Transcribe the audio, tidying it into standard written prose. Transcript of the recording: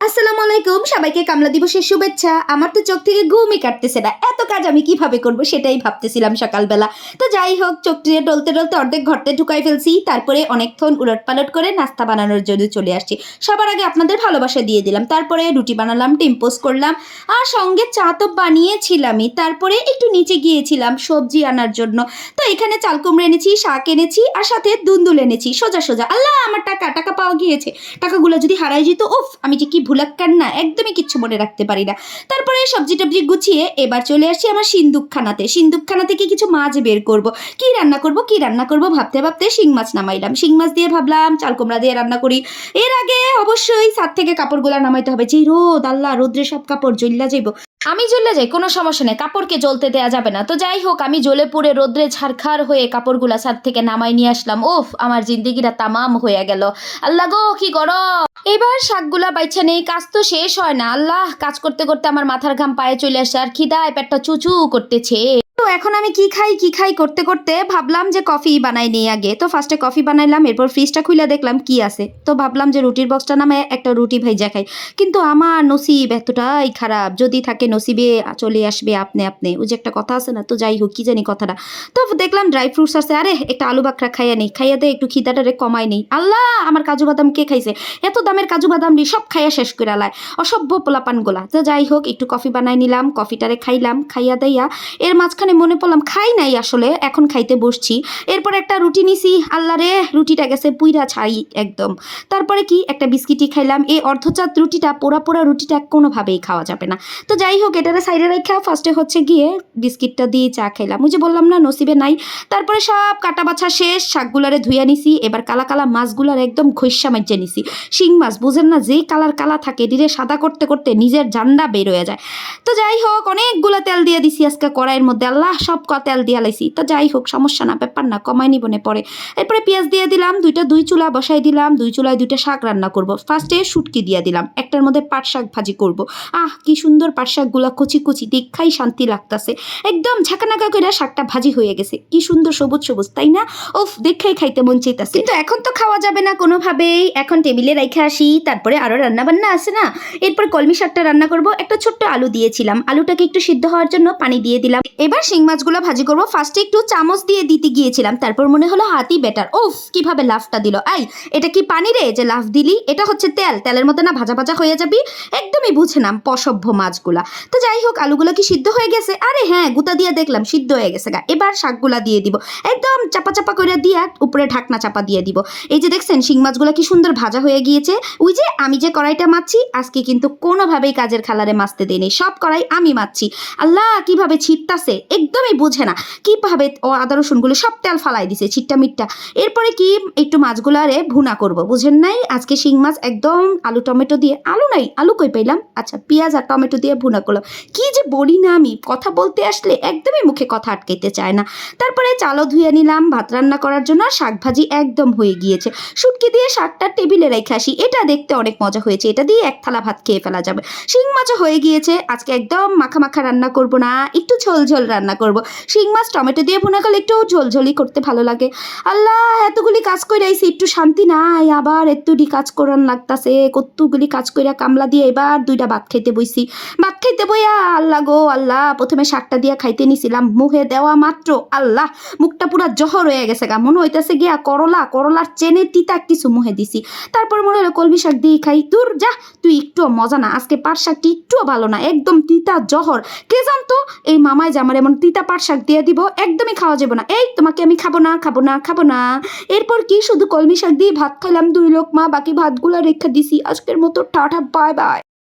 আসসালামু আলাইকুম, সবাইকে কামলা দিবসের শুভেচ্ছা। আমার তো চোখ থেকে ঘুমই কাটতেছে না, এত কাজ আমি কিভাবে করব সেটাই ভাবতেছিলাম সকালবেলা। তো যাই হোক, চোখ টিয়ে ডলতে ডলতে অর্ধেক ঘরতে ঢুকাই ফেলছি। তারপরে অনেকক্ষণ উলট পালট করে নাস্তা বানানোর জন্য চলে আসছি। সবার আগে আপনাদের ভালোবাসা দিয়ে দিলাম, তারপরে রুটি বানালাম, ডিম পোস্ট করলাম, আর সঙ্গে চা তো বানিয়েছিলামই। তারপরে একটু নিচে গিয়েছিলাম সবজি আনার জন্য। তো এখানে চাল কুমড়ো এনেছি, শাক এনেছি, আর সাথে দুন্দুল এনেছি। সোজা সোজা, আল্লাহ আমার টাকা টাকা পাওয়া গিয়েছে। টাকাগুলো যদি হারাই যেত, উফ আমি যে কি ভুলাক্কার না, একদমই কিচ্ছু মনে রাখতে পারি না। তারপরে সবজি টবজি গুছিয়ে এবার চলে আসছি আমার সিন্দুকখানাতে। সিন্দুকখানা থেকে কিছু মাছ বের করব। কি রান্না করব কি রান্না করব ভাবতে ভাবতে শিং মাছ নামাইলাম। শিং মাছ দিয়ে ভাবলাম চাল কুমড়া দিয়ে রান্না করি। এর আগে অবশ্যই ছাদ থেকে কাপড়গুলা নামাইতে হবে। যে রোদ, আল্লাহ রোদ্রে সব কাপড় জ্বললা যাইব। আমি জ্বলে যাই, কোনো সমস্যা নেই, কাপড়কে জ্বলতে দেয়া যাবে না। তো যাই হোক, আমি জ্বলে পুড়ে রোদ্রে ঝাড়খার হয়ে কাপড়গুলা ছাদ থেকে নামাই নিয়ে আসলাম। ওফ, আমার জিন্দিগিটা তামাম হয়ে গেল। আল্লাহ গো কি গরম। এবার শাকগুলা বাইছা নেই, কাজ তো শেষ হয় না। আল্লাহ, কাজ করতে করতে আমার মাথার ঘাম পায়ে চলে আসে, আর খিদায় পেটটা চুচু করতেছে। তো এখন আমি কি খাই করতে করতে ভাবলাম যে কফি বানাই নেই আগে। তো ফার্স্টে কফি বানাইলাম, এরপর ফ্রিজটা খুলে দেখলাম কি আছে। তো ভাবলাম যে রুটির বক্সটা নামে একটা রুটি ভাইজা খাই। কিন্তু আমার নসিব এতটাই খারাপ, যদি থাকে নসিবে চলে আসবে আপনি আপনি, ওই যে একটা কথা আছে না। তো যাই হোক, কি জানি কথাটা। তো দেখলাম ড্রাই ফ্রুটস আছে, আরে একটা আলু বাখরা খাইয়া নেই, খাইয়া দে একটু খিদাটারে কমাই নেই। আল্লাহ, আমার কাজু বাদাম কে খাইছে? এত দামের কাজু বাদাম রে সব খাইয়া শেষ করে আলায়, অসভ্য পোলাপান গোলা। তো যাই হোক, একটু কফি বানাই নিলাম, কফিটারে খাইলাম, খাইয়া দাইয়া এর মাঝখানে মনে পড়লাম খাই নাই আসলে, এখন খাইতে বসছি। এরপর একটা রুটি নিছি, আল্লাহ রে রুটিটা গেছে পুইরা ছাই একদম। তারপরে কি একটা বিস্কিটই খাইলাম। এই অর্ধচাঁদ রুটিটা, পোড়া পোড়া রুটিটা কোনোভাবেই খাওয়া যাবে না। তো যাই হোক, এটারে সাইডে রেখা ফার্স্টে হচ্ছে গিয়ে বিস্কিটটা দিয়ে চা খাইলাম। ওই যে বললাম না নসিবে নাই। তারপরে সব কাটা বাছা শেষ, শাকগুলারে ধুইয়া নিছি। এবার কালা কালা মাছগুলার একদম খৈসা মাইজা নিছি। শিং মাছ বুঝেন না, যেই কালার কালা থাকে ডিরে সাদা করতে করতে নিজের জান্ডা বের হয়ে যায়। তো যাই হোক, অনেকগুলো তেল দিয়ে দিছি আজকে কড়াইয়ের মধ্যে। আল্লাহ, সব তেল দিয়ে লাইছি। তো যাই হোক, সমস্যা না, ব্যাপার না, কমাই নিবনে পরে। এরপরে পেঁয়াজ দিয়ে দিলাম, দুই চুলা বসাই দিলাম। দুই চুলায় দুইটা শাক রান্না করব। ফার্স্টে শুটকি দিয়ে দিলাম, একটার মধ্যে পাট শাক ভাজি করব। কি সুন্দর পাট শাকগুলা কচি কচি, দেখাই শান্তি লাগতাছে। একদম ঝাঁকানাকা করে শাকটা ভাজি হয়ে গেছে, কি সুন্দর সবুজ সবুজ, তাই না? ওফ, দেখাই খাইতে মন চাইতাছে। কিন্তু এখন তো খাওয়া যাবে না কোনোভাবেই, এখন টেবিলে রেখে আসি। তারপরে আরো রান্না বান্না আছে না। এরপর কলমি শাকটা রান্না করব। একটা ছোট্ট আলু দিয়েছিলাম, আলুটাকে একটু সিদ্ধ হওয়ার জন্য পানি দিয়ে দিলাম। এবার শিং মাছগুলো ভাজি করব। ফার্স্টে একটু চামচ দিয়ে দিতে গিয়েছিলাম, তারপর মনে হলো হাতই বেটার। ওফ, কিভাবে লাফটা দিল। এটা কি পানি রে যে লাফ দিলি? এটা হচ্ছে তেল, তেলের মধ্যে না ভাজা ভাজা হয়ে যাবি। একদমই বুঝে নাম অসভ্য মাছগুলা। তো যাই হোক, আলুগুলো কি সিদ্ধ হয়ে গেছে? আরে হ্যাঁ, গুতা দিয়ে দেখলাম সিদ্ধ হয়ে গেছে গা। এবার শাকগুলা দিয়ে দিব, একদম চাপা চাপা করে দিয়া উপরে ঢাকনা চাপা দিয়ে দিব। এই যে দেখছেন শিং মাছগুলো কি সুন্দর ভাজা হয়ে গিয়েছে। ওই যে আমি যে কড়াইটা মাছছি আজকে কিন্তু কোনোভাবেই কাজের খালারে মাছতে দিইনি, সব কড়াই আমি মাছছি। আল্লাহ, কিভাবে ছিটতাছে, একদমই বুঝে না কিভাবে। ও আদা রসুনগুলো সব তেল ফালাই দিছে ছিট্টা মিট্টা। এরপরে কি একটু মাছগুলারে ভুনা করব, বুঝেন নাই? আজকে শিং মাছ একদম আলু টমেটো দিয়ে, আলু নাই, আলু কই পাইলাম, আচ্ছা পেঁয়াজ আর টমেটো দিয়ে ভুনা করলাম। কি যে বলি না আমি, কথা বলতে আসলে একদমই মুখে কথা আটকাইতে চায় না। তারপরে চালও ধুয়ে নিলাম ভাত রান্না করার জন্য। শাক ভাজি একদম হয়ে গিয়েছে। শুটকি দিয়ে শাকটা টেবিলে রেখে আসি, এটা দেখতে অনেক মজা হয়েছে, এটা দিয়ে এক থালা ভাত খেয়ে ফেলা যাবে। শিং মাছও হয়ে গিয়েছে। আজকে একদম মাখা মাখা রান্না করব না, একটু ঝোল ঝোল রান্না করব। শিং মাছ টমেটো দিয়ে ভুনা করলে একটু ঝোলঝোলি করতে ভালো লাগে। আল্লাহ, এতগুলি কাজ করে আইছি, একটু শান্তি নাই, আবার এতটি কাজ করান লাগতাছে। কতগুলি কাজ কইরা কামলা দিয়ে এবার দুইটা ভাত খাইতে বইছি। ভাত খাইতে বইয়া আল্লাহ গো আল্লাহ, প্রথমে শাকটা দিয়া খাইতে নিছিলাম, মুখে দেওয়া মাত্র আল্লাহ মুখটা পুরা জহর হয়ে গেছে গা। মনে হইতেছে গিয়া করলার চেনে তিতা কিছু মুখে দিছি। তারপর মনে হলো কলমি শাক দিয়ে খাই। দূর যা, তুই একটুও মজা না, আজকে পাট শাকটি একটুও ভালো না, একদম তিতা জহর। কে জানতো এই মামাই যে আমার এমন তিতা পাট শাক দিয়ে দিব, একদমই খাওয়া যাবে না। এই তোমাকে আমি খাবো না খাবো না খাবো না। এরপর কি শুধু কলমি শাক দিয়ে ভাত খাইলাম 2 লোকমা, বাকি ভাতগুলো রেখে দিছি। আজকের মতো টাটা, বাই বাই।